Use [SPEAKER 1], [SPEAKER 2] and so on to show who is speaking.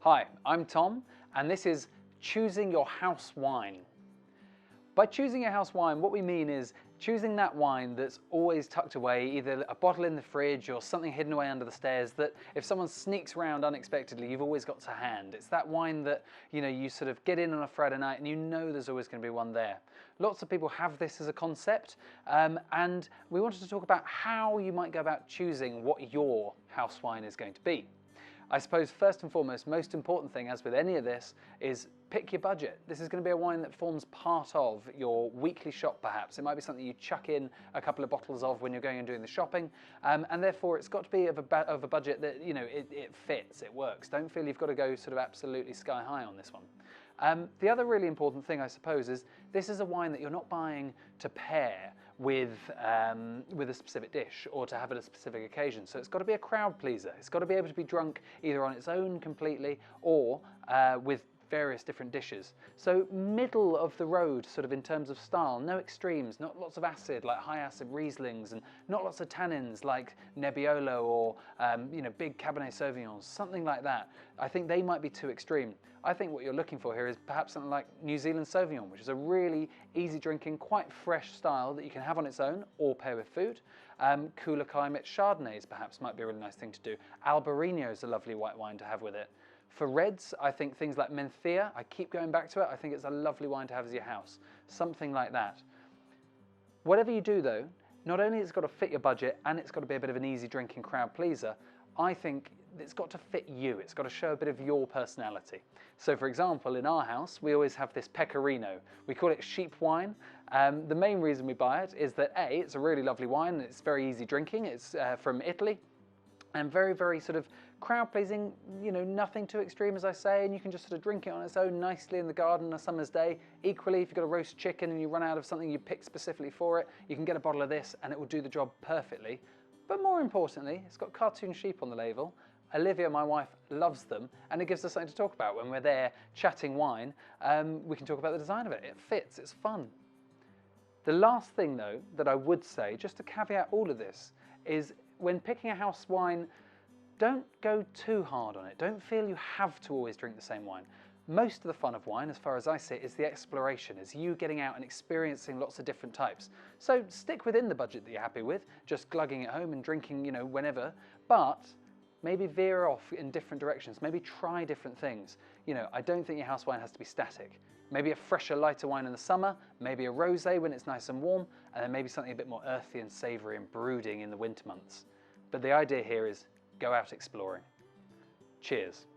[SPEAKER 1] Hi, I'm Tom, and this is Choosing Your House Wine. By choosing your house wine, what we mean is choosing that wine that's always tucked away, either a bottle in the fridge or something hidden away under the stairs, that if someone sneaks around unexpectedly, you've always got to hand. It's that wine that, you sort of get in on a Friday night and you know there's always going to be one there. Lots of people have this as a concept, and we wanted to talk about how you might go about choosing what your house wine is going to be. I suppose first and foremost, most important thing, as with any of this, is pick your budget. This is going to be a wine that forms part of your weekly shop perhaps. It might be something you chuck in a couple of bottles of when you're going and doing the shopping, and therefore it's got to be of a budget that, it fits, it works. Don't feel you've got to go sort of absolutely sky high on this one. The other really important thing, I suppose, is this is a wine that you're not buying to pair with a specific dish or to have at a specific occasion. So it's got to be a crowd pleaser. It's got to be able to be drunk either on its own completely or with various different dishes. So middle of the road sort of in terms of style, no extremes, not lots of acid like high acid Rieslings and not lots of tannins like Nebbiolo or big Cabernet Sauvignons, something like that. I think they might be too extreme. I think what you're looking for here is perhaps something like New Zealand Sauvignon, which is a really easy drinking, quite fresh style that you can have on its own or pair with food. Cooler climate Chardonnays perhaps might be a really nice thing to do. Albarino is a lovely white wine to have with it. For reds, I think things like Mencia, I keep going back to it, I think it's a lovely wine to have as your house. Something like that. Whatever you do though, not only has it got to fit your budget and it's got to be a bit of an easy drinking crowd pleaser, I think it's got to fit you. It's got to show a bit of your personality. So for example, in our house, we always have this Pecorino. We call it sheep wine. The main reason we buy it is that A, it's a really lovely wine and it's very easy drinking. It's from Italy. And very, very sort of crowd pleasing, nothing too extreme as I say, and you can just sort of drink it on its own nicely in the garden on a summer's day. Equally, if you've got a roast chicken and you run out of something you picked specifically for it, you can get a bottle of this and it will do the job perfectly. But more importantly, it's got cartoon sheep on the label. Olivia, my wife, loves them, and it gives us something to talk about when we're there chatting wine. We can talk about the design of it. It fits, it's fun. The last thing though that I would say, just to caveat all of this, is when picking a house wine, don't go too hard on it. Don't feel you have to always drink the same wine. Most of the fun of wine, as far as I see it, is the exploration, is you getting out and experiencing lots of different types. So stick within the budget that you're happy with, just glugging at home and drinking, whenever, but maybe veer off in different directions. Maybe try different things. I don't think your house wine has to be static. Maybe a fresher, lighter wine in the summer, maybe a rosé when it's nice and warm, and then maybe something a bit more earthy and savoury and brooding in the winter months. But the idea here is go out exploring. Cheers.